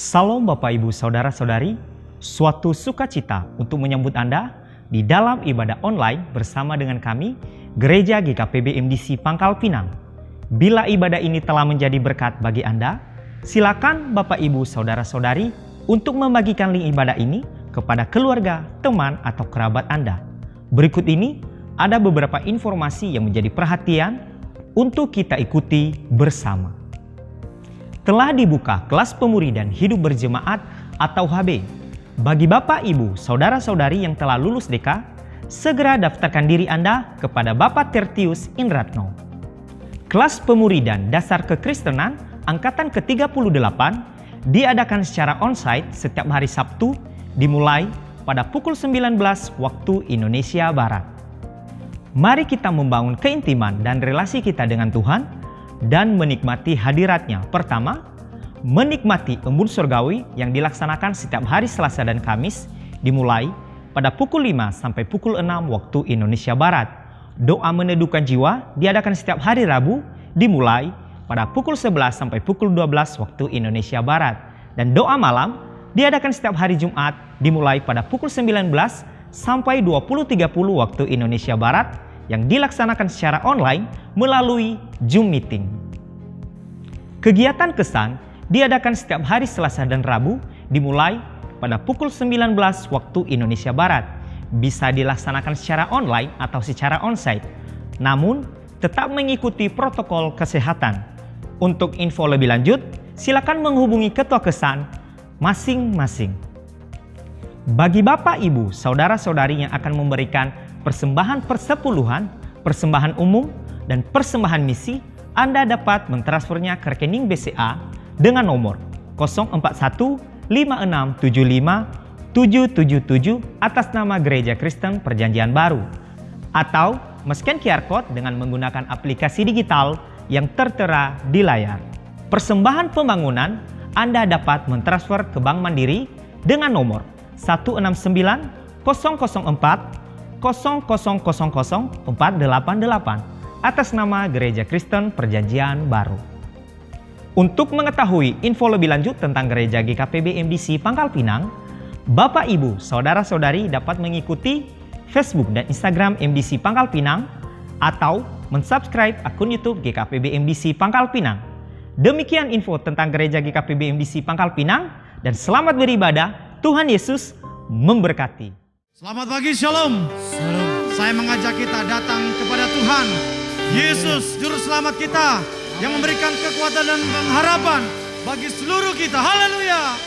Salam Bapak Ibu Saudara-saudari, suatu sukacita untuk menyambut Anda di dalam ibadah online bersama dengan kami, Gereja GKPB MDC Pangkal Pinang. Bila ibadah ini telah menjadi berkat bagi Anda, silakan Bapak Ibu Saudara-saudari untuk membagikan link ibadah ini kepada keluarga, teman, atau kerabat Anda. Berikut ini ada beberapa informasi yang menjadi perhatian untuk kita ikuti bersama. Telah dibuka kelas pemuridan hidup berjemaat atau HB. Bagi Bapak, Ibu, Saudara-saudari yang telah lulus DK, segera daftarkan diri Anda kepada Bapak Tertius Indratno. Kelas pemuridan dasar kekristenan angkatan ke-38 diadakan secara onsite setiap hari Sabtu dimulai pada pukul 19 waktu Indonesia Barat. Mari kita membangun keintiman dan relasi kita dengan Tuhan dan menikmati hadiratnya. Pertama, menikmati embun surgawi yang dilaksanakan setiap hari Selasa dan Kamis dimulai pada pukul 5 sampai pukul 6 waktu Indonesia Barat. Doa meneduhkan jiwa diadakan setiap hari Rabu dimulai pada pukul 11 sampai pukul 12 waktu Indonesia Barat. Dan doa malam diadakan setiap hari Jumat dimulai pada pukul 19 sampai 20.30 waktu Indonesia Barat yang dilaksanakan secara online melalui Zoom Meeting. Kegiatan kesan diadakan setiap hari Selasa dan Rabu dimulai pada pukul 19 waktu Indonesia Barat. Bisa dilaksanakan secara online atau secara onsite, namun tetap mengikuti protokol kesehatan. Untuk info lebih lanjut, silakan menghubungi ketua kesan masing-masing. Bagi Bapak, Ibu, Saudara-saudari yang akan memberikan persembahan persepuluhan, persembahan umum, dan persembahan misi, Anda dapat mentransfernya ke rekening BCA dengan nomor 04156757777 atas nama Gereja Kristen Perjanjian Baru, atau men-scan QR Code dengan menggunakan aplikasi digital yang tertera di layar. Persembahan pembangunan Anda dapat mentransfer ke Bank Mandiri dengan nomor 169 004 00000488 atas nama Gereja Kristen Perjanjian Baru. Untuk mengetahui info lebih lanjut tentang Gereja GKPB MDC Pangkal Pinang, Bapak, Ibu, Saudara-saudari dapat mengikuti Facebook dan Instagram MDC Pangkal Pinang atau mensubscribe akun YouTube GKPB MDC Pangkal Pinang. Demikian info tentang Gereja GKPB MDC Pangkal Pinang, dan selamat beribadah. Tuhan Yesus memberkati. Selamat pagi, Shalom. Saya mengajak kita datang kepada Tuhan Yesus, Juru Selamat kita, yang memberikan kekuatan dan pengharapan bagi seluruh kita. Haleluya.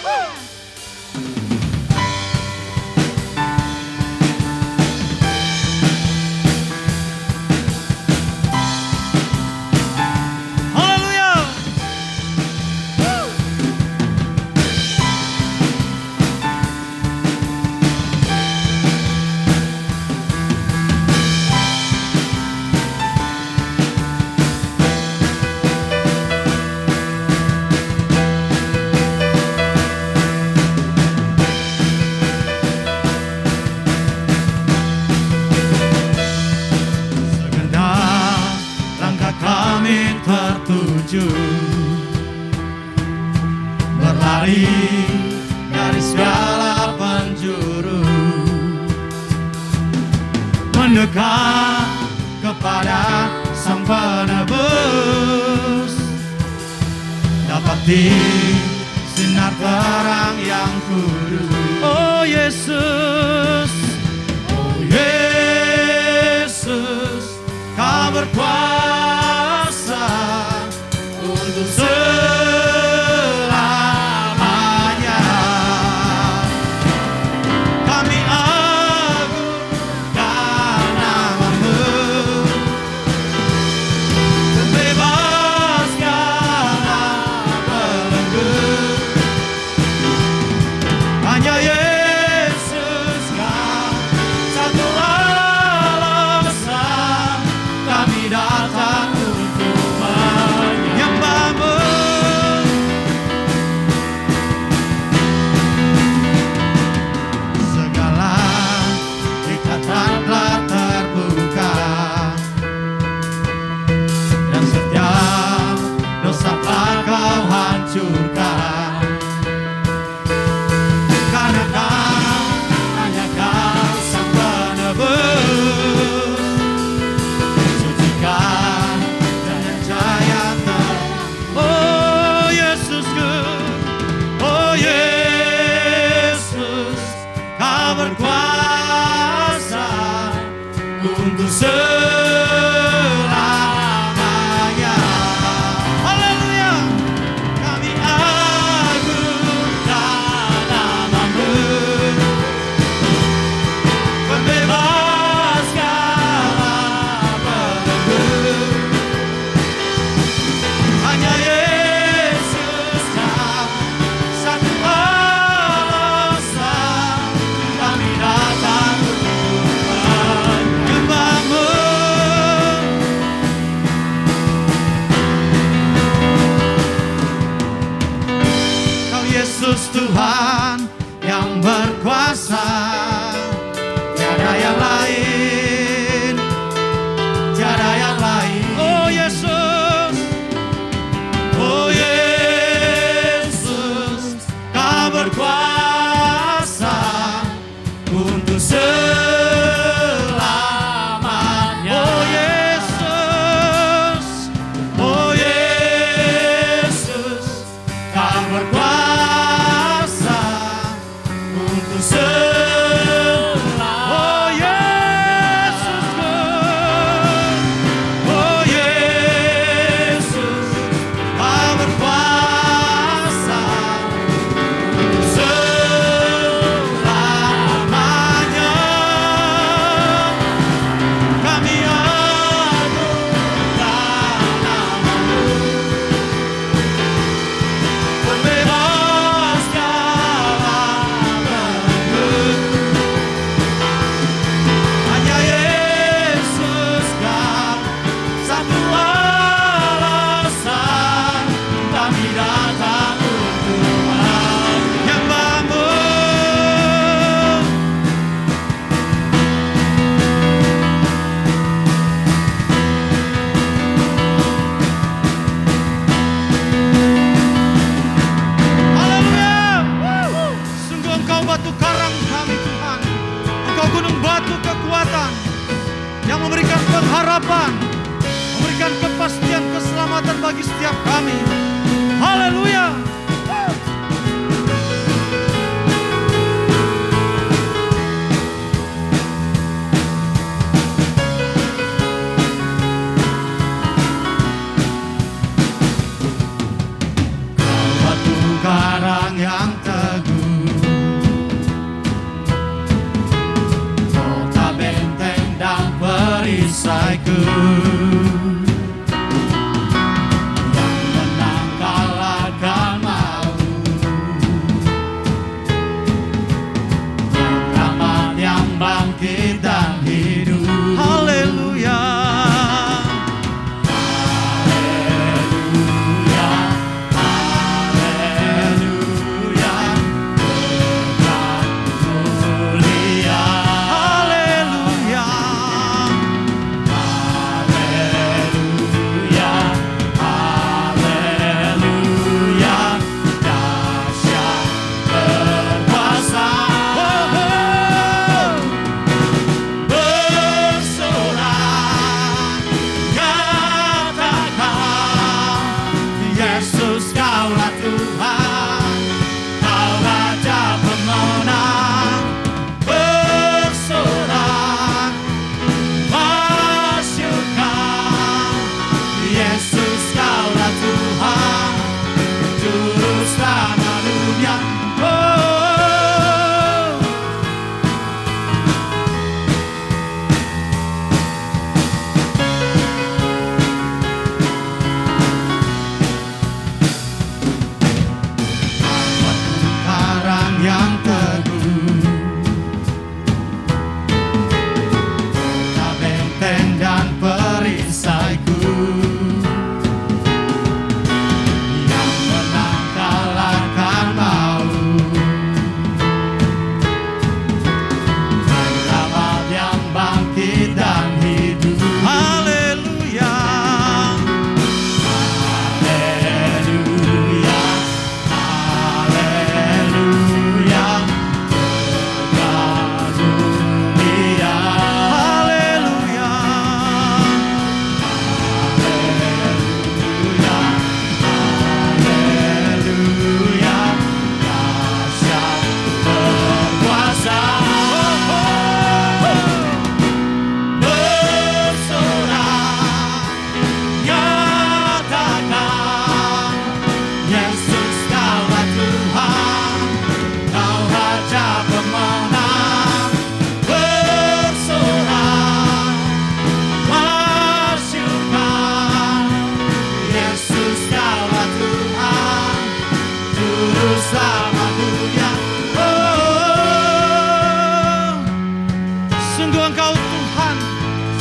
Berlari dari segala penjuru, mendekat kepada Sang Penebus, dapati sinar terang yang kudus. Oh Yesus, oh Yesus, Kau berkuasa untuk selamanya. Kami agungkan nama-Mu, bebaskanlah belenggu. Hanya Yesus Kau satu alasan kami datang. selamanya. Haleluya. Kami agungkan namamu, pembebas segala belenggu. Hanya Yesus yang satu alasan kami datang menyembahmu. Kau Yesus Tuhan yang berkuasa, tiada yang lain, tiada yang lain. Oh Yesus, oh Yesus, Kau berkuasa untuk selamanya. Oh Yesus, oh Yesus, Kau berkuasa untuk selamanya. Oh Yesusku, oh Yesus, Kau berkuasa untuk selamanya. Kami agungkan namamu, pembebas segala belenggu. Hanya Yesus Kau satu alasan kami datang untuk menyembahmu. Haleluya. Sungguh Engkau batu karang kami Tuhan. Engkau gunung batu kekuatan yang memberikan pengharapan, memberikan kepastian keselamatan bagi setiap kami. Haleluya. Kau batu karang yang teguh, kota benteng dan perisaiku, yang menang kalahkan maut, pengamat yang bangkit dan hidup. Haleluya. Haleluya, haleluya, berkat mulia. Haleluya, haleluya,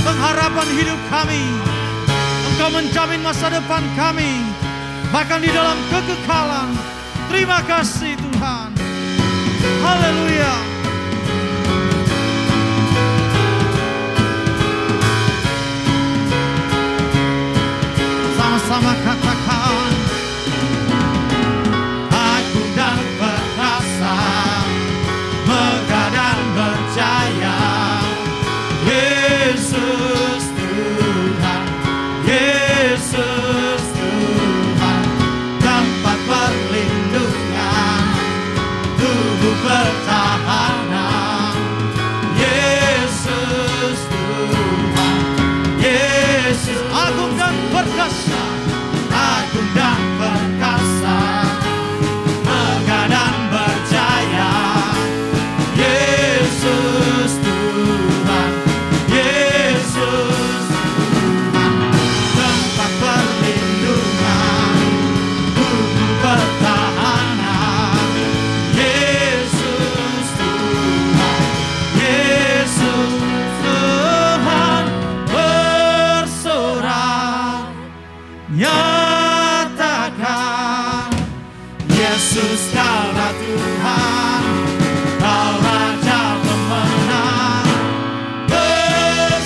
pengharapan hidup kami. Engkau menjamin masa depan kami, bahkan di dalam kekekalan. Terima kasih Tuhan. Haleluya. Sama-sama katakan, agung dan perkasa, megah dan berjaya, Yesus Tuhan, Yesus Tuhan, tempat perlindungan, tubuh pertahanan, Yesus Tuhan, Yesus. Agung dan perkasa, agung dan perkasa, megah dan berjaya, Yesus Tuhan, Yesus Tuhan, tempat perlindungan, tubuh pertahanan, Yesus Tuhan, Yesus Tuhan, bersorak, nyatakan, Yesus kaulah Tuhan, Kau Raja pemenang, bersorak,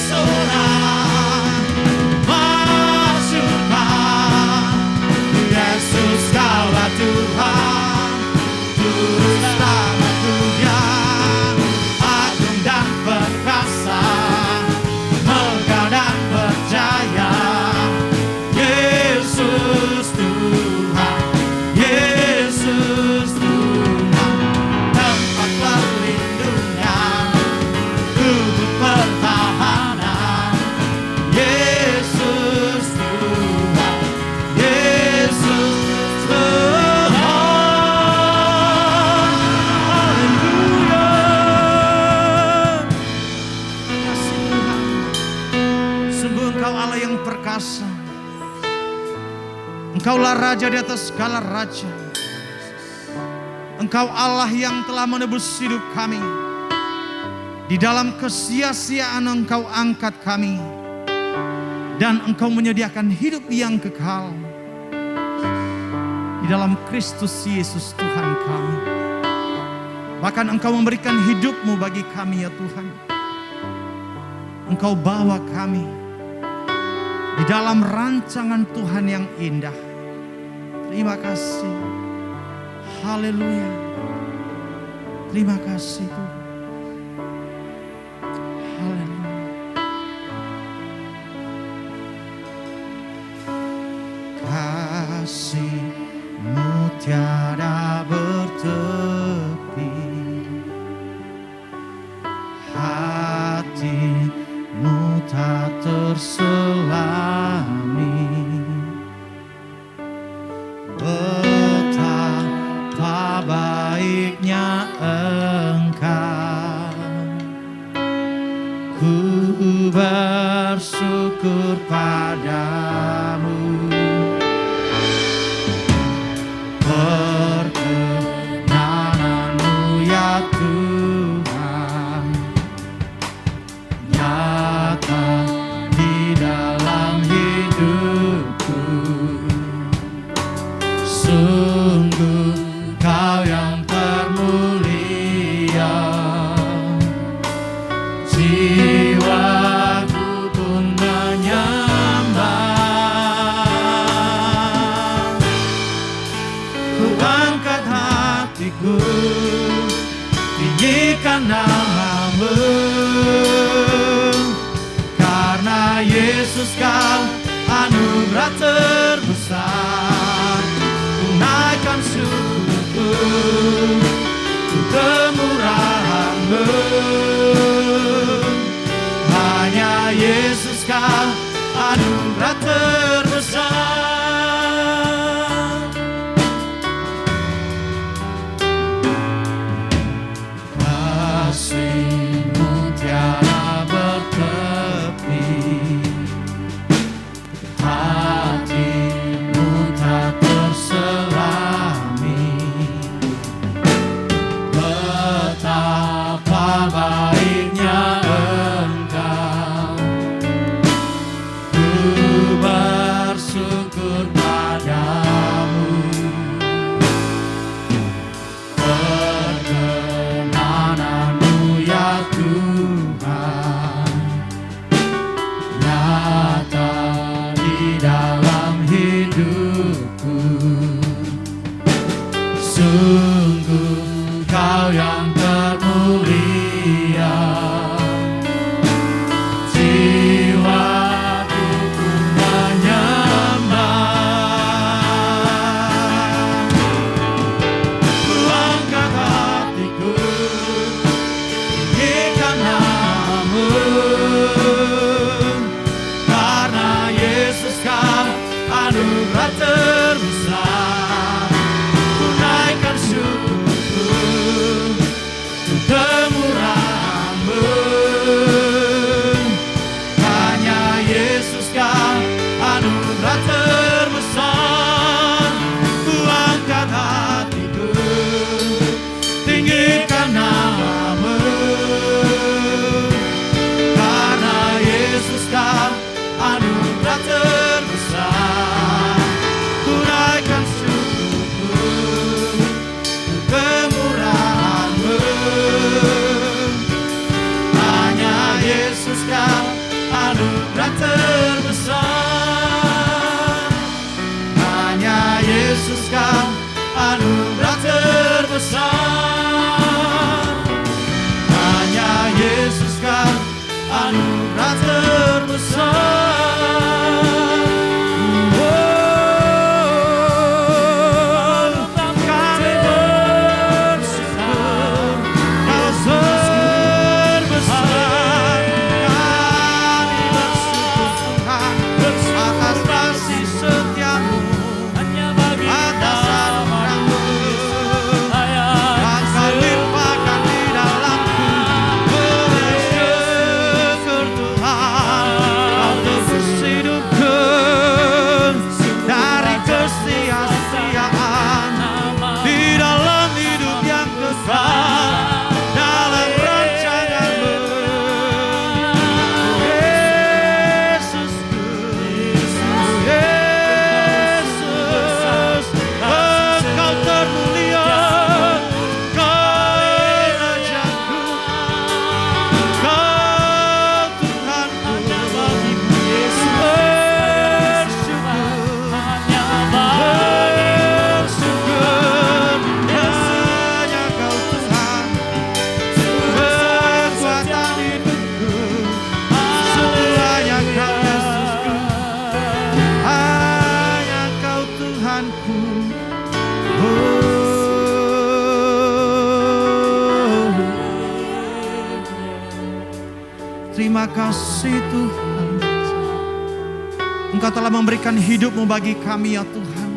majukan, Yesus kaulah Tuhan, Juru Selamat Dunia, agung dan perkasa, megah dan berjaya, Yesus Tuhan, Yesus Tuhan, tempat perlindungan, tubuh pertahanan, Yesus Tuhan, Yesus Tuhan. Haleluya. Kasih Tuhan, sungguh Engkau Allah yang perkasa. Engkaulah Raja di atas segala raja. Engkau Allah yang telah menebus hidup kami. Di dalam kesia-siaan Engkau angkat kami, dan Engkau menyediakan hidup yang kekal di dalam Kristus Yesus Tuhan kami. Bahkan Engkau memberikan hidup-Mu bagi kami ya Tuhan. Engkau bawa kami di dalam rancangan Tuhan yang indah. Terima kasih. Haleluya. Terima kasih Tuhan. Haleluya. Kasih-Mu tiada bertepi, hati-Mu tak terselami. Betapa baiknya Engkau, ku bersyukur padamu. Perkenanan-Mu ya Tuhan, nyata di dalam hidupku. Sungguh Kau yang termulia, jiwaku pun menyembah. Ku angkat hatiku, tinggikan nama-Mu, karena Yesus Kau anugerah terbesar. Tunaikan syukurku untuk kemurahan-Mu, hanya Yesus Kau anugerah terbesar. Kasih-Mu tiada bertepi, hati-Mu tak terselami. Betapa baiknya Engkau, anugerah terbesar. Hanya Yesus kan anugerah terbesar. Hanya Yesus kan anugerah terbesar. Terima kasih Tuhan, Engkau telah memberikan hidupmu bagi kami ya Tuhan.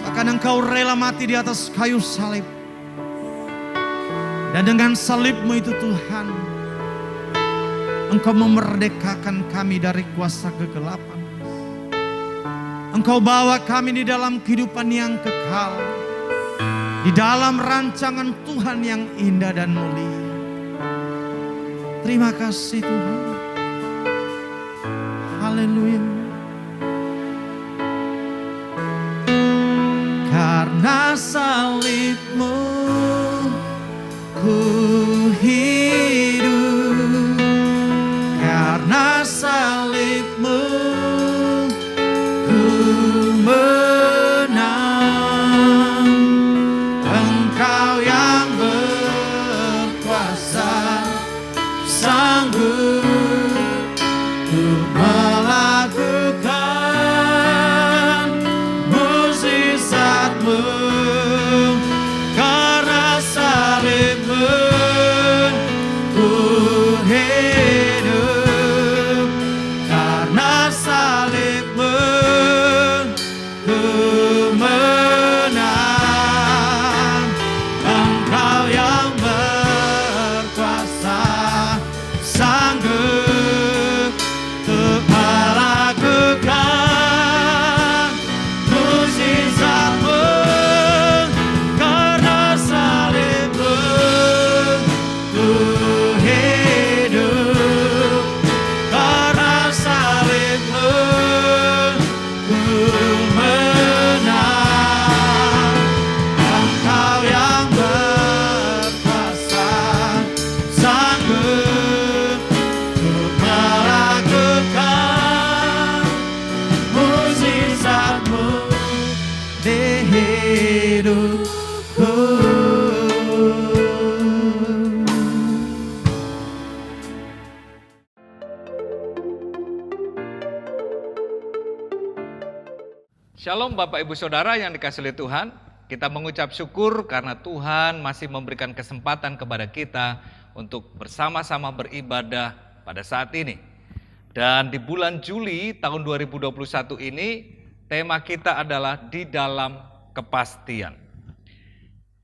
Bahkan Engkau rela mati di atas kayu salib. Dan dengan salibmu itu Tuhan, Engkau memerdekakan kami dari kuasa kegelapan. Engkau bawa kami di dalam kehidupan yang kekal, di dalam rancangan Tuhan yang indah dan mulia. Terima kasih Tuhan. Haleluya. Karena salibmu ku hidup. Karena salibmu ku menang. Engkau yang berkuasa, sanggup untuk melakukan mukjizat-Mu. Karena salib-Mu ku hidup. Karena salib-Mu ku menang. Engkau yang berkuasa, sanggup untuk melakukan mukjizat-Mu. Karena salib-Mu ku hidup. Karena salib-Mu ku menang. Engkau yang berkuasa, sanggup untuk melakukan mukjizat-Mu di hidupku. Shalom Bapak Ibu Saudara yang dikasihi oleh Tuhan. Kita mengucap syukur karena Tuhan masih memberikan kesempatan kepada kita untuk bersama-sama beribadah pada saat ini. Dan di bulan Juli tahun 2021 ini, tema kita adalah di dalam kepastian.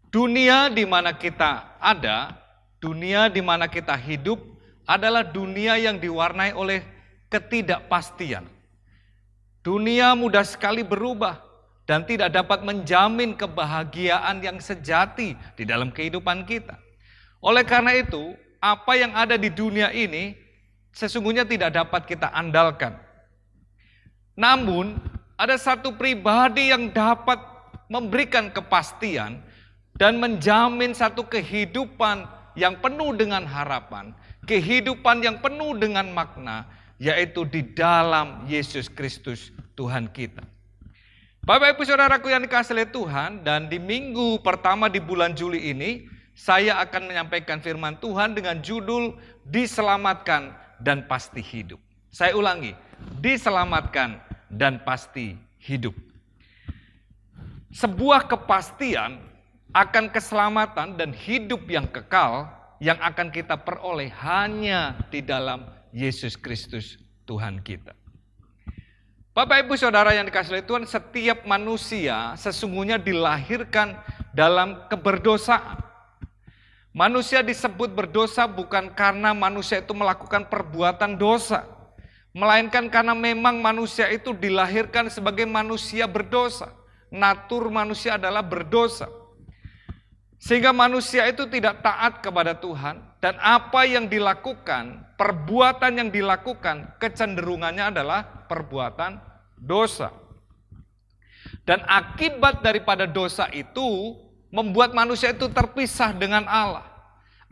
Dunia di mana kita ada, dunia di mana kita hidup adalah dunia yang diwarnai oleh ketidakpastian. Dunia mudah sekali berubah dan tidak dapat menjamin kebahagiaan yang sejati di dalam kehidupan kita. Oleh karena itu, apa yang ada di dunia ini sesungguhnya tidak dapat kita andalkan. Namun, ada satu pribadi yang dapat memberikan kepastian dan menjamin satu kehidupan yang penuh dengan harapan, kehidupan yang penuh dengan makna, yaitu di dalam Yesus Kristus Tuhan kita. Bapak Ibu Saudaraku yang dikasihi oleh Tuhan, dan di minggu pertama di bulan Juli ini, saya akan menyampaikan firman Tuhan dengan judul diselamatkan dan pasti hidup. Saya ulangi, diselamatkan dan pasti hidup. Sebuah kepastian akan keselamatan dan hidup yang kekal yang akan kita peroleh hanya di dalam Yesus Kristus Tuhan kita. Bapak Ibu Saudara yang dikasihi oleh Tuhan, setiap manusia sesungguhnya dilahirkan dalam keberdosaan. Manusia disebut berdosa bukan karena manusia itu melakukan perbuatan dosa, melainkan karena memang manusia itu dilahirkan sebagai manusia berdosa. Natur manusia adalah berdosa. Sehingga manusia itu tidak taat kepada Tuhan, dan apa yang dilakukan, perbuatan yang dilakukan, kecenderungannya adalah perbuatan dosa. Dan akibat daripada dosa itu membuat manusia itu terpisah dengan Allah.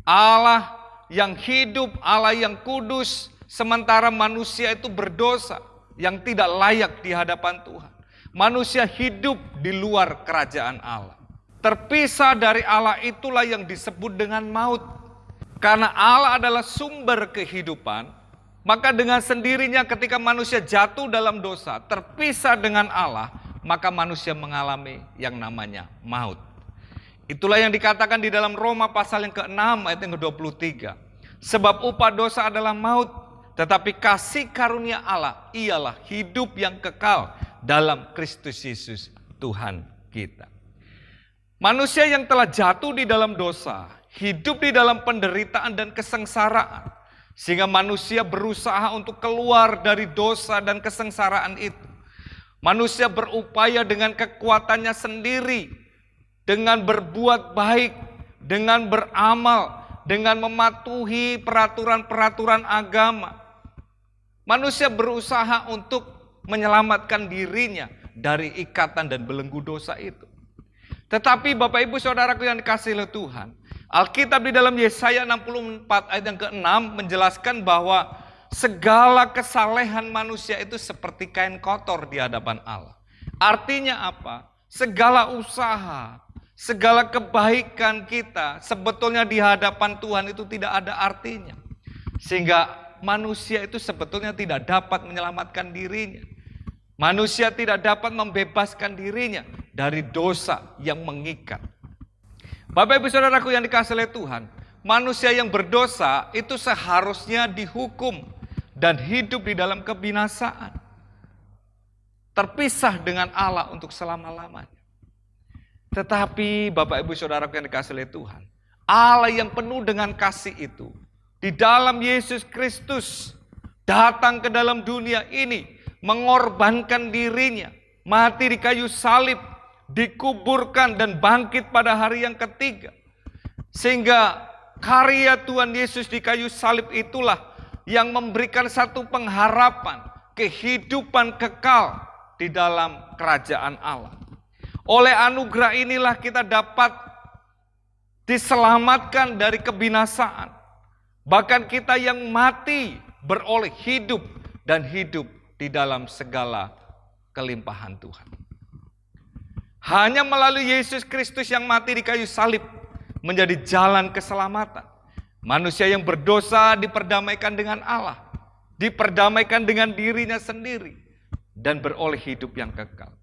Allah yang hidup, Allah yang kudus, sementara manusia itu berdosa yang tidak layak di hadapan Tuhan. Manusia hidup di luar kerajaan Allah. Terpisah dari Allah itulah yang disebut dengan maut. Karena Allah adalah sumber kehidupan, maka dengan sendirinya ketika manusia jatuh dalam dosa, terpisah dengan Allah, maka manusia mengalami yang namanya maut. Itulah yang dikatakan di dalam Roma pasal yang ke-6 ayat yang ke-23. Sebab upah dosa adalah maut, tetapi kasih karunia Allah ialah hidup yang kekal dalam Kristus Yesus Tuhan kita. Manusia yang telah jatuh di dalam dosa, hidup di dalam penderitaan dan kesengsaraan, sehingga manusia berusaha untuk keluar dari dosa dan kesengsaraan itu. Manusia berupaya dengan kekuatannya sendiri, dengan berbuat baik, dengan beramal, dengan mematuhi peraturan-peraturan agama. Manusia berusaha untuk menyelamatkan dirinya dari ikatan dan belenggu dosa itu. Tetapi Bapak Ibu Saudaraku yang dikasihi oleh Tuhan, Alkitab di dalam Yesaya 64 ayat yang ke-6 menjelaskan bahwa segala kesalehan manusia itu seperti kain kotor di hadapan Allah. Artinya apa? Segala usaha, segala kebaikan kita sebetulnya di hadapan Tuhan itu tidak ada artinya. Sehingga manusia itu sebetulnya tidak dapat menyelamatkan dirinya. Manusia tidak dapat membebaskan dirinya dari dosa yang mengikat. Bapak Ibu Saudaraku yang dikasihi oleh Tuhan, manusia yang berdosa itu seharusnya dihukum dan hidup di dalam kebinasaan. Terpisah dengan Allah untuk selama-lamanya. Tetapi Bapak Ibu Saudaraku yang dikasihi oleh Tuhan, Allah yang penuh dengan kasih itu, di dalam Yesus Kristus datang ke dalam dunia ini, mengorbankan dirinya, mati di kayu salib, dikuburkan dan bangkit pada hari yang ketiga. Sehingga karya Tuhan Yesus di kayu salib itulah yang memberikan satu pengharapan, kehidupan kekal di dalam kerajaan Allah. Oleh anugerah inilah kita dapat diselamatkan dari kebinasaan. Bahkan kita yang mati beroleh hidup dan hidup di dalam segala kelimpahan Tuhan. Hanya melalui Yesus Kristus yang mati di kayu salib menjadi jalan keselamatan. Manusia yang berdosa diperdamaikan dengan Allah, diperdamaikan dengan dirinya sendiri, dan beroleh hidup yang kekal.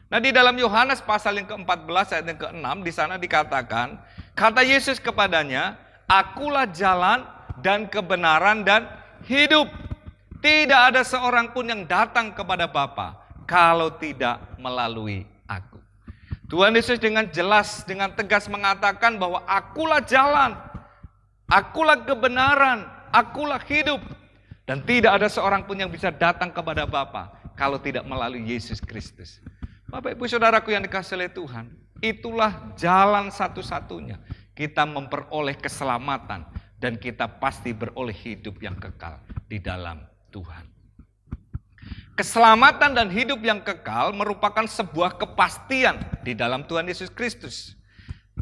Nah, di dalam Yohanes pasal yang ke-14 ayat yang ke-6 di sana dikatakan, kata Yesus kepadanya, "Akulah jalan dan kebenaran dan hidup. Tidak ada seorang pun yang datang kepada Bapa kalau tidak melalui aku." Tuhan Yesus dengan jelas, dengan tegas mengatakan bahwa akulah jalan, akulah kebenaran, akulah hidup. Dan tidak ada seorang pun yang bisa datang kepada Bapa kalau tidak melalui Yesus Kristus. Bapak Ibu Saudaraku yang dikasihi oleh Tuhan, itulah jalan satu-satunya kita memperoleh keselamatan dan kita pasti beroleh hidup yang kekal di dalam Tuhan. Keselamatan dan hidup yang kekal merupakan sebuah kepastian di dalam Tuhan Yesus Kristus.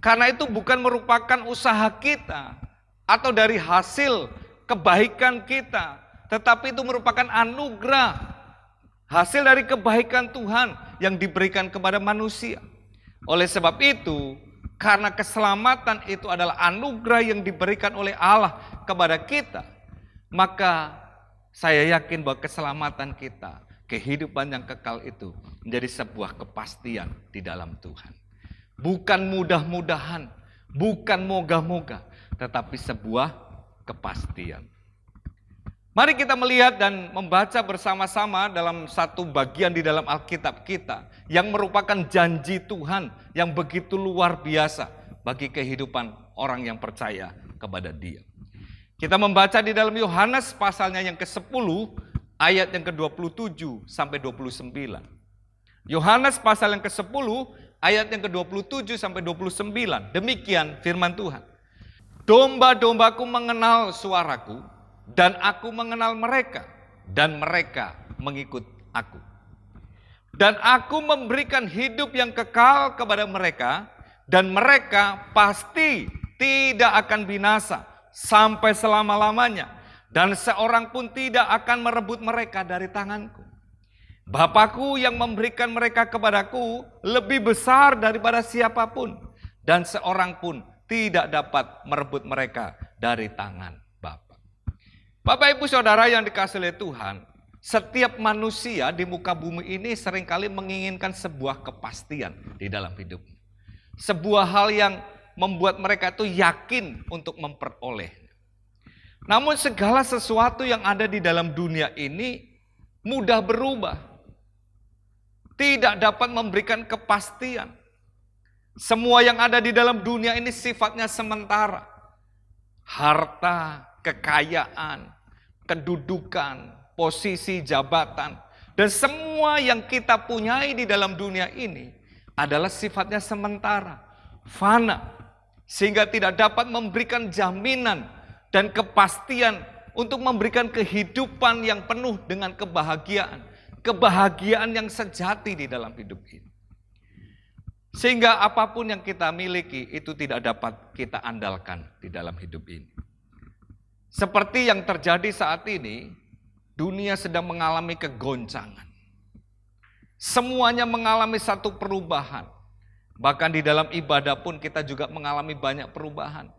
Karena itu bukan merupakan usaha kita atau dari hasil kebaikan kita, tetapi itu merupakan anugerah. Hasil dari kebaikan Tuhan yang diberikan kepada manusia. Oleh sebab itu, karena keselamatan itu adalah anugerah yang diberikan oleh Allah kepada kita, maka saya yakin bahwa keselamatan kita, kehidupan yang kekal itu menjadi sebuah kepastian di dalam Tuhan. Bukan mudah-mudahan, bukan moga-moga, tetapi sebuah kepastian. Mari kita melihat dan membaca bersama-sama dalam satu bagian di dalam Alkitab kita yang merupakan janji Tuhan yang begitu luar biasa bagi kehidupan orang yang percaya kepada Dia. Kita membaca di dalam Yohanes pasalnya yang ke-10 ayat yang ke-27 sampai 29. Yohanes pasal yang ke-10 ayat yang ke-27 sampai 29. Demikian firman Tuhan. Domba-dombaku mengenal suaraku, dan aku mengenal mereka, dan mereka mengikut aku. Dan aku memberikan hidup yang kekal kepada mereka, dan mereka pasti tidak akan binasa sampai selama-lamanya, dan seorang pun tidak akan merebut mereka dari tanganku. Bapakku yang memberikan mereka kepadaku lebih besar daripada siapapun, dan seorang pun tidak dapat merebut mereka dari tangan Bapak Ibu Saudara yang dikasihi oleh Tuhan, setiap manusia di muka bumi ini seringkali menginginkan sebuah kepastian di dalam hidupnya. Sebuah hal yang membuat mereka itu yakin untuk memperoleh. Namun segala sesuatu yang ada di dalam dunia ini mudah berubah. Tidak dapat memberikan kepastian. Semua yang ada di dalam dunia ini sifatnya sementara. Harta, kekayaan, kedudukan, posisi, jabatan, dan semua yang kita punyai di dalam dunia ini adalah sifatnya sementara, fana, sehingga tidak dapat memberikan jaminan dan kepastian untuk memberikan kehidupan yang penuh dengan kebahagiaan, kebahagiaan yang sejati di dalam hidup ini. Sehingga apapun yang kita miliki itu tidak dapat kita andalkan di dalam hidup ini. Seperti yang terjadi saat ini, dunia sedang mengalami kegoncangan. Semuanya mengalami satu perubahan. Bahkan di dalam ibadah pun kita juga mengalami banyak perubahan.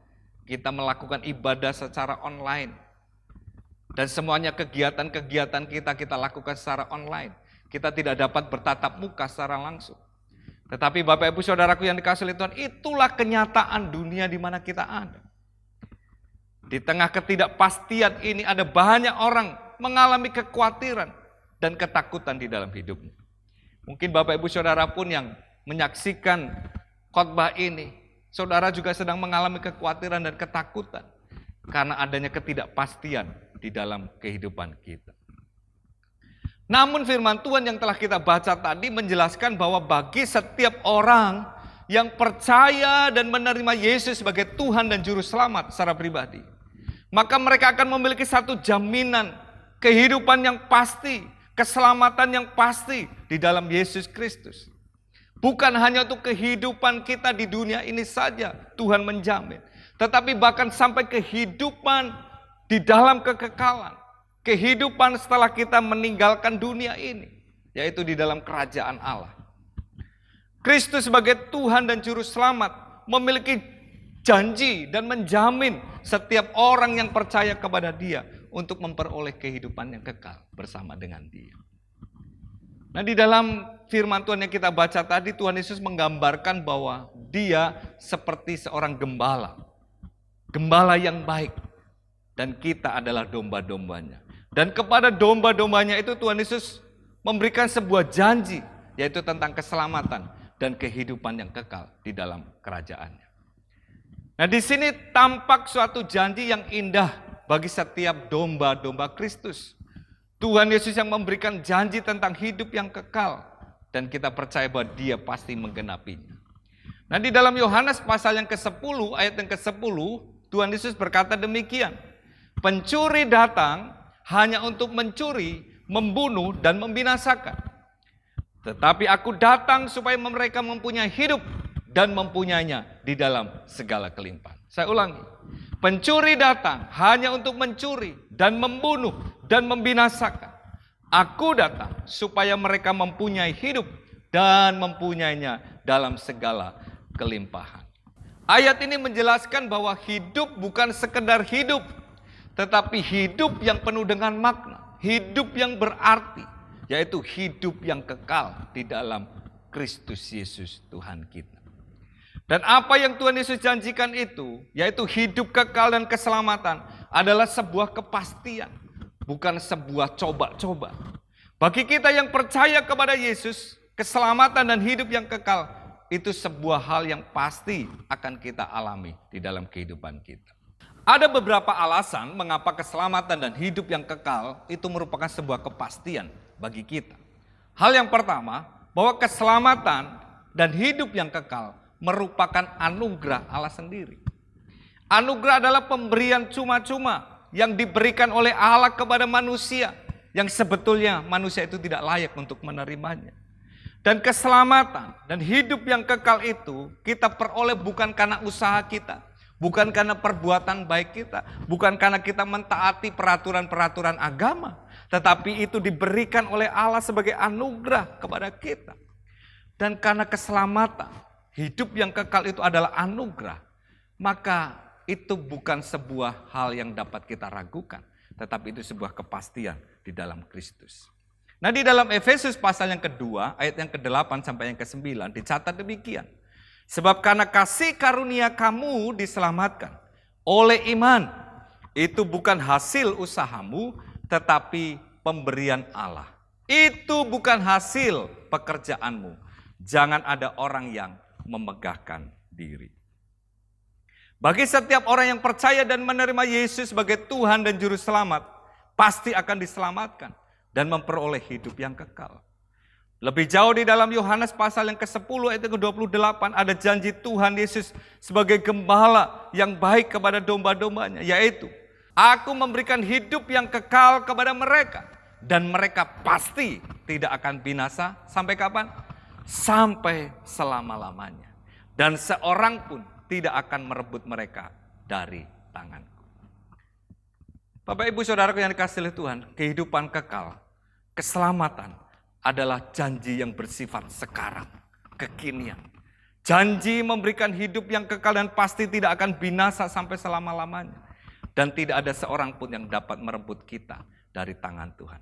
Kita melakukan ibadah secara online. Dan semuanya kegiatan-kegiatan kita lakukan secara online. Kita tidak dapat bertatap muka secara langsung. Tetapi Bapak Ibu Saudaraku yang dikasihi oleh Tuhan, itulah kenyataan dunia di mana kita ada. Di tengah ketidakpastian ini ada banyak orang mengalami kekhawatiran dan ketakutan di dalam hidupnya. Mungkin Bapak Ibu Saudara pun yang menyaksikan khotbah ini, saudara juga sedang mengalami kekhawatiran dan ketakutan karena adanya ketidakpastian di dalam kehidupan kita. Namun firman Tuhan yang telah kita baca tadi menjelaskan bahwa bagi setiap orang yang percaya dan menerima Yesus sebagai Tuhan dan Juru Selamat secara pribadi, maka mereka akan memiliki satu jaminan kehidupan yang pasti, keselamatan yang pasti di dalam Yesus Kristus. Bukan hanya untuk kehidupan kita di dunia ini saja Tuhan menjamin, tetapi bahkan sampai kehidupan di dalam kekekalan, kehidupan setelah kita meninggalkan dunia ini, yaitu di dalam kerajaan Allah. Kristus sebagai Tuhan dan Juru Selamat memiliki janji dan menjamin setiap orang yang percaya kepada Dia untuk memperoleh kehidupan yang kekal bersama dengan Dia. Nah, di dalam firman Tuhan yang kita baca tadi, Tuhan Yesus menggambarkan bahwa Dia seperti seorang gembala. Gembala yang baik. Dan kita adalah domba-dombanya. Dan kepada domba-dombanya itu Tuhan Yesus memberikan sebuah janji, yaitu tentang keselamatan dan kehidupan yang kekal di dalam kerajaannya. Nah, di sini tampak suatu janji yang indah bagi setiap domba-domba Kristus. Tuhan Yesus yang memberikan janji tentang hidup yang kekal, dan kita percaya bahwa Dia pasti menggenapinya. Nah, di dalam Yohanes pasal yang ke-10 ayat yang ke-10, Tuhan Yesus berkata demikian. Pencuri datang hanya untuk mencuri, membunuh dan membinasakan. Tetapi aku datang supaya mereka mempunyai hidup dan mempunyainya di dalam segala kelimpahan. Saya ulangi. Pencuri datang hanya untuk mencuri dan membunuh dan membinasakan. Aku datang supaya mereka mempunyai hidup dan mempunyainya dalam segala kelimpahan. Ayat ini menjelaskan bahwa hidup bukan sekedar hidup, tetapi hidup yang penuh dengan makna, hidup yang berarti, yaitu hidup yang kekal di dalam Kristus Yesus Tuhan kita. Dan apa yang Tuhan Yesus janjikan itu, yaitu hidup kekal dan keselamatan, adalah sebuah kepastian, bukan sebuah coba-coba. Bagi kita yang percaya kepada Yesus, keselamatan dan hidup yang kekal, itu sebuah hal yang pasti akan kita alami di dalam kehidupan kita. Ada beberapa alasan mengapa keselamatan dan hidup yang kekal itu merupakan sebuah kepastian bagi kita. Hal yang pertama, bahwa keselamatan dan hidup yang kekal merupakan anugerah Allah sendiri. Anugerah adalah pemberian cuma-cuma yang diberikan oleh Allah kepada manusia, yang sebetulnya manusia itu tidak layak untuk menerimanya. Dan keselamatan dan hidup yang kekal itu kita peroleh bukan karena usaha kita, bukan karena perbuatan baik kita, bukan karena kita mentaati peraturan-peraturan agama, tetapi itu diberikan oleh Allah sebagai anugerah kepada kita. Dan karena keselamatan, hidup yang kekal itu adalah anugerah, maka itu bukan sebuah hal yang dapat kita ragukan, tetapi itu sebuah kepastian di dalam Kristus. Nah, di dalam Efesus pasal yang kedua, ayat yang ke-8 sampai yang ke-9 dicatat demikian. Sebab karena kasih karunia kamu diselamatkan oleh iman, itu bukan hasil usahamu, tetapi pemberian Allah. Itu bukan hasil pekerjaanmu. Jangan ada orang yang memegahkan diri. Bagi setiap orang yang percaya dan menerima Yesus sebagai Tuhan dan Juru Selamat, pasti akan diselamatkan dan memperoleh hidup yang kekal. Lebih jauh di dalam Yohanes pasal yang ke-10 ayat ke-28 ada janji Tuhan Yesus sebagai gembala yang baik kepada domba-dombanya, yaitu aku memberikan hidup yang kekal kepada mereka dan mereka pasti tidak akan binasa sampai kapan? Sampai selama-lamanya. Dan seorang pun tidak akan merebut mereka dari tanganku. Bapak Ibu Saudaraku yang dikasihi oleh Tuhan, kehidupan kekal, keselamatan adalah janji yang bersifat sekarang, kekinian. Janji memberikan hidup yang kekal dan pasti tidak akan binasa sampai selama-lamanya. Dan tidak ada seorang pun yang dapat merebut kita dari tangan Tuhan.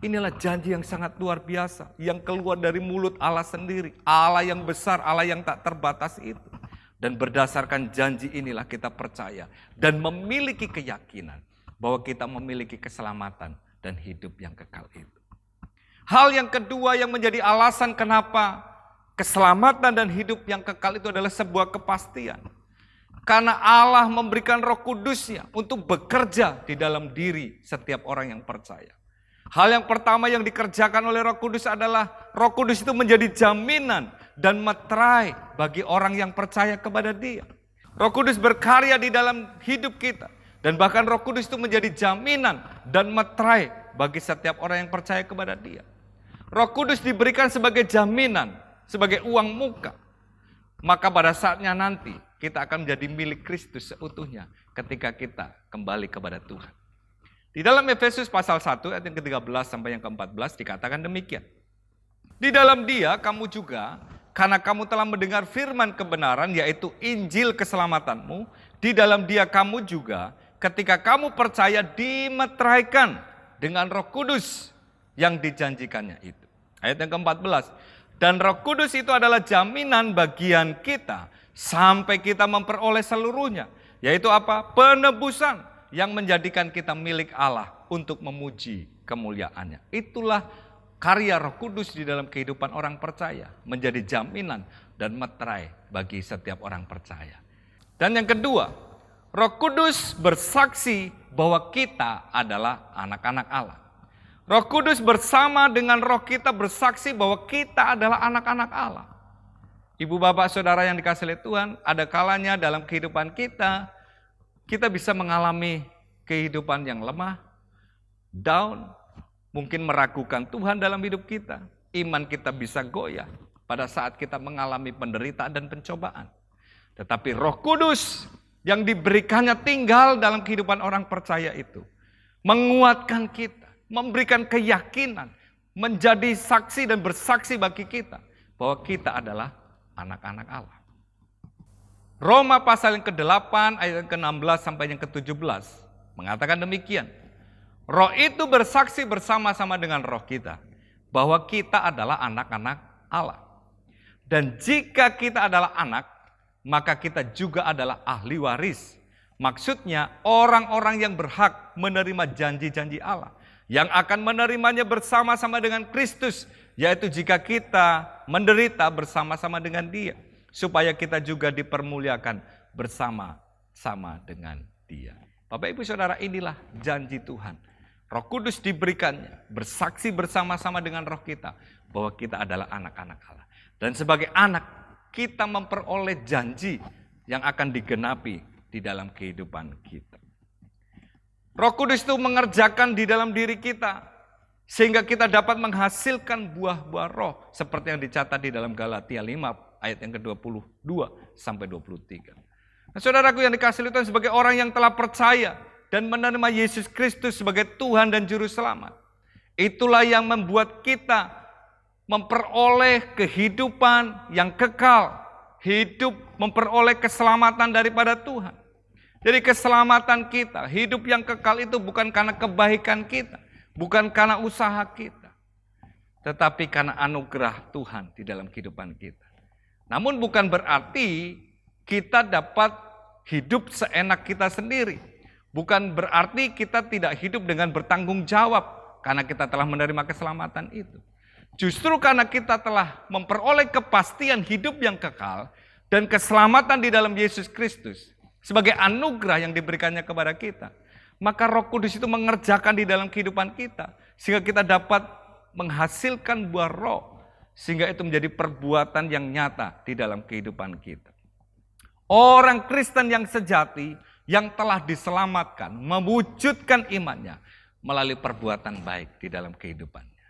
Inilah janji yang sangat luar biasa, yang keluar dari mulut Allah sendiri. Allah yang besar, Allah yang tak terbatas itu. Dan berdasarkan janji inilah kita percaya dan memiliki keyakinan bahwa kita memiliki keselamatan dan hidup yang kekal itu. Hal yang kedua yang menjadi alasan kenapa keselamatan dan hidup yang kekal itu adalah sebuah kepastian. Karena Allah memberikan Roh Kudus-Nya untuk bekerja di dalam diri setiap orang yang percaya. Hal yang pertama yang dikerjakan oleh Roh Kudus adalah Roh Kudus itu menjadi jaminan dan meterai bagi orang yang percaya kepada Dia. Roh Kudus berkarya di dalam hidup kita. Dan bahkan Roh Kudus itu menjadi jaminan dan meterai bagi setiap orang yang percaya kepada Dia. Roh Kudus diberikan sebagai jaminan, sebagai uang muka. Maka pada saatnya nanti kita akan menjadi milik Kristus seutuhnya ketika kita kembali kepada Tuhan. Di dalam Efesus pasal 1 ayat yang ke-13 sampai yang ke-14 dikatakan demikian. Di dalam Dia kamu juga, karena kamu telah mendengar firman kebenaran yaitu Injil keselamatanmu, di dalam Dia kamu juga ketika kamu percaya dimeteraikan dengan Roh Kudus yang dijanjikannya itu. Ayat yang ke-14. Dan Roh Kudus itu adalah jaminan bagian kita sampai kita memperoleh seluruhnya. Yaitu apa? Penebusan yang menjadikan kita milik Allah untuk memuji kemuliaannya. Itulah karya Roh Kudus di dalam kehidupan orang percaya. Menjadi jaminan dan meterai bagi setiap orang percaya. Dan yang kedua, Roh Kudus bersaksi bahwa kita adalah anak-anak Allah. Roh Kudus bersama dengan roh kita bersaksi bahwa kita adalah anak-anak Allah. Ibu bapak saudara yang dikasihi oleh Tuhan, ada kalanya dalam kehidupan kita bisa mengalami kehidupan yang lemah, down, mungkin meragukan Tuhan dalam hidup kita. Iman kita bisa goyah pada saat kita mengalami penderitaan dan pencobaan. Tetapi Roh Kudus yang diberikannya tinggal dalam kehidupan orang percaya itu menguatkan kita memberikan keyakinan, menjadi saksi dan bersaksi bagi kita bahwa kita adalah anak-anak Allah. Roma pasal yang ke-8 ayat yang ke-16 sampai yang ke-17 mengatakan demikian. Roh itu bersaksi bersama-sama dengan roh kita bahwa kita adalah anak-anak Allah. Dan jika kita adalah anak, maka kita juga adalah ahli waris. Maksudnya orang-orang yang berhak menerima janji-janji Allah, yang akan menerimanya bersama-sama dengan Kristus, yaitu jika kita menderita bersama-sama dengan Dia, supaya kita juga dipermuliakan bersama-sama dengan Dia. Bapak Ibu Saudara, inilah janji Tuhan. Roh Kudus diberikannya, bersaksi bersama-sama dengan roh kita bahwa kita adalah anak-anak Allah. Dan sebagai anak, kita memperoleh janji yang akan digenapi di dalam kehidupan kita. Roh Kudus itu mengerjakan di dalam diri kita, sehingga kita dapat menghasilkan buah-buah roh, seperti yang dicatat di dalam Galatia 5 ayat yang ke-22 sampai 23. Nah, saudaraku yang dikasihi Tuhan, sebagai orang yang telah percaya dan menerima Yesus Kristus sebagai Tuhan dan Juru Selamat, itulah yang membuat kita memperoleh kehidupan yang kekal, hidup memperoleh keselamatan daripada Tuhan. Jadi keselamatan kita, hidup yang kekal itu bukan karena kebaikan kita, bukan karena usaha kita, tetapi karena anugerah Tuhan di dalam kehidupan kita. Namun bukan berarti kita dapat hidup seenak kita sendiri. Bukan berarti kita tidak hidup dengan bertanggung jawab karena kita telah menerima keselamatan itu. Justru karena kita telah memperoleh kepastian hidup yang kekal dan keselamatan di dalam Yesus Kristus sebagai anugerah yang diberikannya kepada kita, maka Roh Kudus itu mengerjakan di dalam kehidupan kita sehingga kita dapat menghasilkan buah roh, sehingga itu menjadi perbuatan yang nyata di dalam kehidupan kita. Orang Kristen yang sejati, yang telah diselamatkan, mewujudkan imannya melalui perbuatan baik di dalam kehidupannya.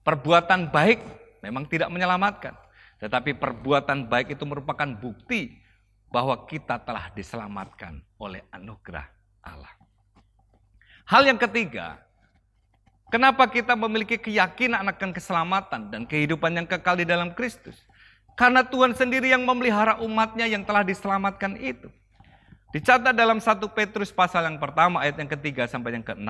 Perbuatan baik memang tidak menyelamatkan, tetapi perbuatan baik itu merupakan bukti bahwa kita telah diselamatkan oleh anugerah Allah. Hal yang ketiga, kenapa kita memiliki keyakinan akan keselamatan dan kehidupan yang kekal di dalam Kristus? Karena Tuhan sendiri yang memelihara umatnya yang telah diselamatkan itu. Dicatat dalam 1 Petrus pasal yang pertama ayat yang ketiga sampai yang ke-6.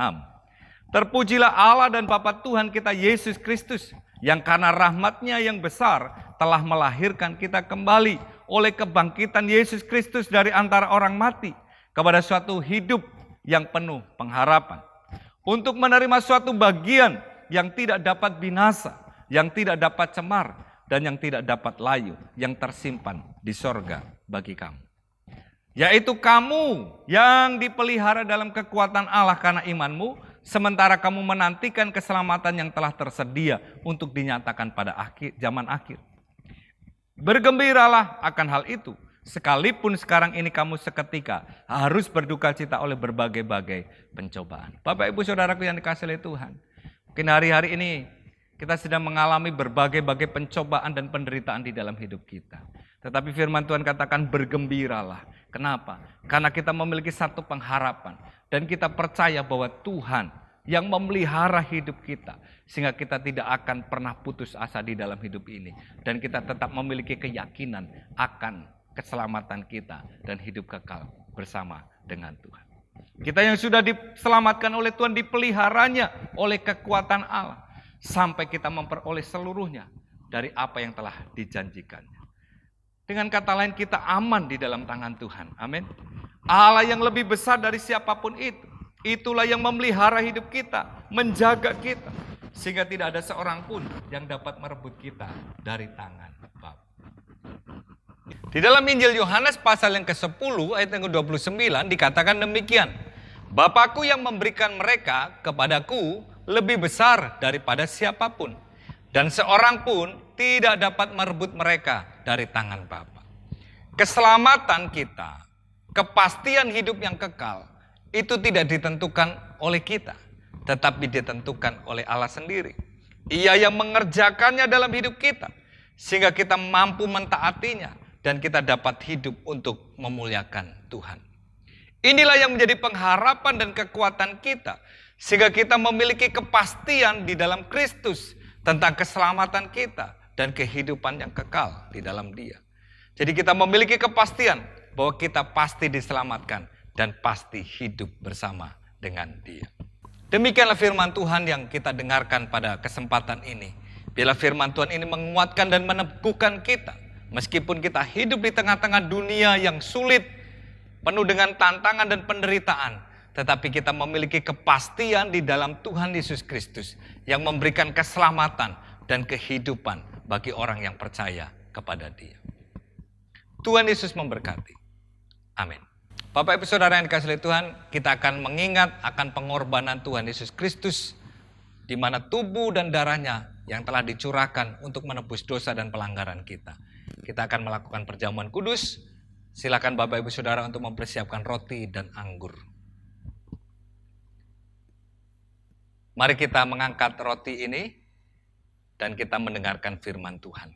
Terpujilah Allah dan Bapa Tuhan kita Yesus Kristus, yang karena rahmat-Nya yang besar telah melahirkan kita kembali oleh kebangkitan Yesus Kristus dari antara orang mati kepada suatu hidup yang penuh pengharapan. Untuk menerima suatu bagian yang tidak dapat binasa, yang tidak dapat cemar, dan yang tidak dapat layu, yang tersimpan di sorga bagi kamu. Yaitu kamu yang dipelihara dalam kekuatan Allah karena imanmu, sementara kamu menantikan keselamatan yang telah tersedia untuk dinyatakan pada zaman akhir. Bergembiralah akan hal itu, sekalipun sekarang ini kamu seketika harus berduka cita oleh berbagai-bagai pencobaan. Bapak Ibu Saudaraku yang dikasihi oleh Tuhan, mungkin hari-hari ini kita sedang mengalami berbagai-bagai pencobaan dan penderitaan di dalam hidup kita. Tetapi firman Tuhan katakan bergembiralah. Kenapa? Karena kita memiliki satu pengharapan. Dan kita percaya bahwa Tuhan yang memelihara hidup kita. Sehingga kita tidak akan pernah putus asa di dalam hidup ini. Dan kita tetap memiliki keyakinan akan keselamatan kita. Dan hidup kekal bersama dengan Tuhan. Kita yang sudah diselamatkan oleh Tuhan, dipeliharanya oleh kekuatan Allah. Sampai kita memperoleh seluruhnya dari apa yang telah dijanjikannya. Dengan kata lain, kita aman di dalam tangan Tuhan. Amin. Allah yang lebih besar dari siapapun itu. Itulah yang memelihara hidup kita, menjaga kita. Sehingga tidak ada seorang pun yang dapat merebut kita dari tangan Bapa. Di dalam Injil Yohanes pasal yang ke-10 ayat yang ke-29 dikatakan demikian. Bapakku yang memberikan mereka kepadaku lebih besar daripada siapapun. Dan seorang pun tidak dapat merebut mereka dari tangan Bapa. Keselamatan kita, kepastian hidup yang kekal, itu tidak ditentukan oleh kita, tetapi ditentukan oleh Allah sendiri. Ia yang mengerjakannya dalam hidup kita, sehingga kita mampu mentaatinya, dan kita dapat hidup untuk memuliakan Tuhan. Inilah yang menjadi pengharapan dan kekuatan kita, Sehingga kita memiliki kepastian di dalam Kristus tentang keselamatan kita dan kehidupan yang kekal di dalam Dia. Jadi kita memiliki kepastian bahwa kita pasti diselamatkan dan pasti hidup bersama dengan Dia. Demikianlah firman Tuhan yang kita dengarkan pada kesempatan ini. Bila firman Tuhan ini menguatkan dan meneguhkan kita, meskipun kita hidup di tengah-tengah dunia yang sulit, penuh dengan tantangan dan penderitaan, tetapi kita memiliki kepastian di dalam Tuhan Yesus Kristus yang memberikan keselamatan dan kehidupan bagi orang yang percaya kepada Dia. Tuhan Yesus memberkati. Amin. Bapak Ibu Saudara yang dikasihi oleh Tuhan, kita akan mengingat akan pengorbanan Tuhan Yesus Kristus, di mana tubuh dan darahnya yang telah dicurahkan untuk menebus dosa dan pelanggaran kita. Kita akan melakukan perjamuan kudus. Silakan Bapak Ibu Saudara untuk mempersiapkan roti dan anggur. Mari kita mengangkat roti ini dan kita mendengarkan firman Tuhan.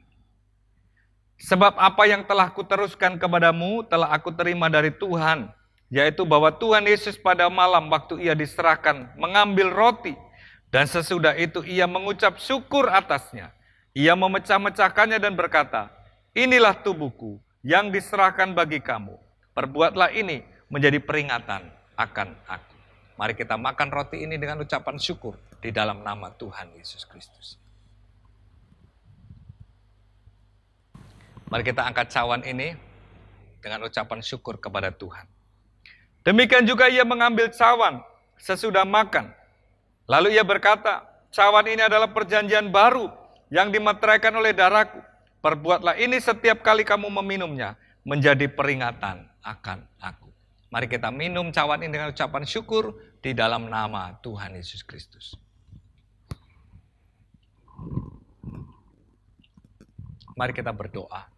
Sebab apa yang telah kuteruskan kepadamu telah aku terima dari Tuhan, yaitu bahwa Tuhan Yesus pada malam waktu Ia diserahkan mengambil roti, dan sesudah itu Ia mengucap syukur atasnya. Ia memecah-mecahkannya dan berkata, inilah tubuhku yang diserahkan bagi kamu. Perbuatlah ini menjadi peringatan akan aku. Mari kita makan roti ini dengan ucapan syukur di dalam nama Tuhan Yesus Kristus. Mari kita angkat cawan ini dengan ucapan syukur kepada Tuhan. Demikian juga Ia mengambil cawan sesudah makan. Lalu Ia berkata, cawan ini adalah perjanjian baru yang dimeteraikan oleh darahku. Perbuatlah ini setiap kali kamu meminumnya menjadi peringatan akan aku. Mari kita minum cawan ini dengan ucapan syukur di dalam nama Tuhan Yesus Kristus. Mari kita berdoa.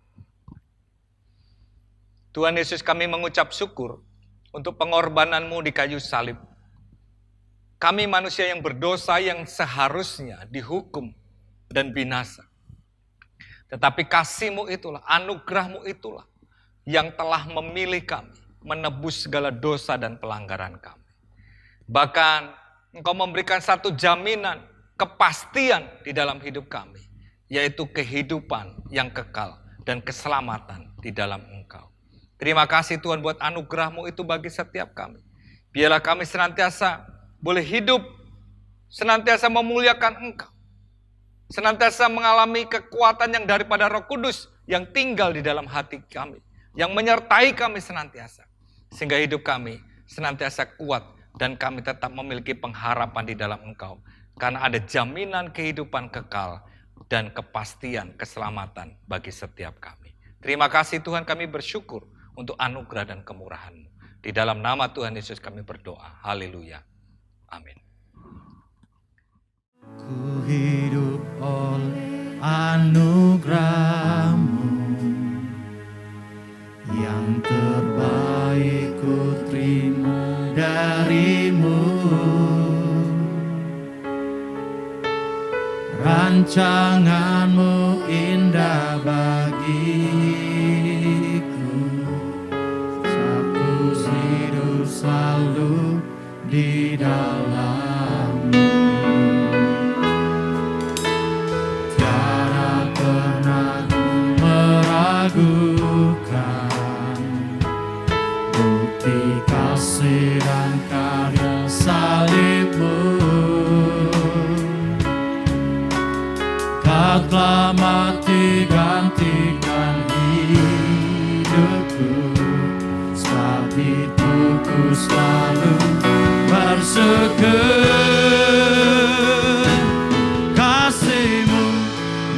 Tuhan Yesus, kami mengucap syukur untuk pengorbanan-Mu di kayu salib. Kami manusia yang berdosa yang seharusnya dihukum dan binasa. Tetapi kasih-Mu itulah, anugerah-Mu itulah yang telah memilih kami, menebus segala dosa dan pelanggaran kami. Bahkan Engkau memberikan satu jaminan, kepastian di dalam hidup kami, yaitu kehidupan yang kekal dan keselamatan di dalam Engkau. Terima kasih Tuhan buat anugerah-Mu itu bagi setiap kami. Biarlah kami senantiasa boleh hidup, senantiasa memuliakan Engkau. Senantiasa mengalami kekuatan yang daripada Roh Kudus yang tinggal di dalam hati kami, yang menyertai kami senantiasa. Sehingga hidup kami senantiasa kuat dan kami tetap memiliki pengharapan di dalam Engkau. Karena ada jaminan kehidupan kekal dan kepastian keselamatan bagi setiap kami. Terima kasih Tuhan, kami bersyukur untuk anugerah dan kemurahan-Mu. Di dalam nama Tuhan Yesus kami berdoa. Haleluya. Amin. Ku hidup oleh anugerah-Mu, yang terbaik ku terima dari-Mu. Rancangan-Mu indah bagiku, aku hidup selalu di dalam-Mu. Tiada pernah ku meragukan bukti kasih dan karya salib-Mu. Kau telah mati gantikan hidupku, sebab itu ku selalu bersyukur. Kasih-Mu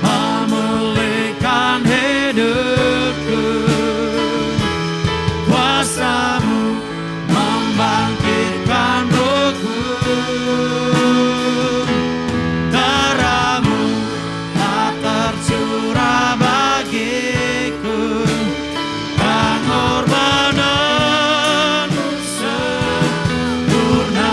memulihkan hidupku, kuasa-Mu membangkitkan rohku. Darah-Mu telah tercurah bagiku, pengorbanan-Mu sempurna.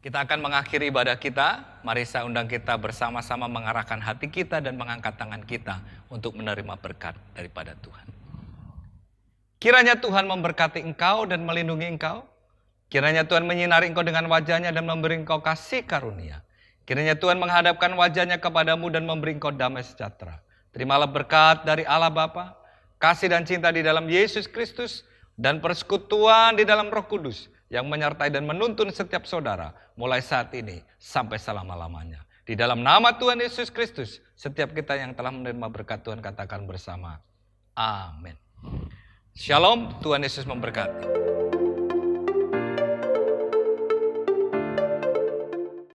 Kita akan mengakhiri ibadah kita. Mari saya undang kita bersama-sama mengarahkan hati kita dan mengangkat tangan kita untuk menerima berkat daripada Tuhan. Kiranya Tuhan memberkati engkau dan melindungi engkau. Kiranya Tuhan menyinari engkau dengan wajahnya dan memberi engkau kasih karunia. Kiranya Tuhan menghadapkan wajahnya kepadamu dan memberi engkau damai sejahtera. Terimalah berkat dari Allah Bapa, kasih dan cinta di dalam Yesus Kristus, dan persekutuan di dalam Roh Kudus yang menyertai dan menuntun setiap saudara mulai saat ini sampai selama-lamanya. Di dalam nama Tuhan Yesus Kristus, setiap kita yang telah menerima berkat Tuhan katakan bersama, amin. Shalom, Tuhan Yesus memberkati.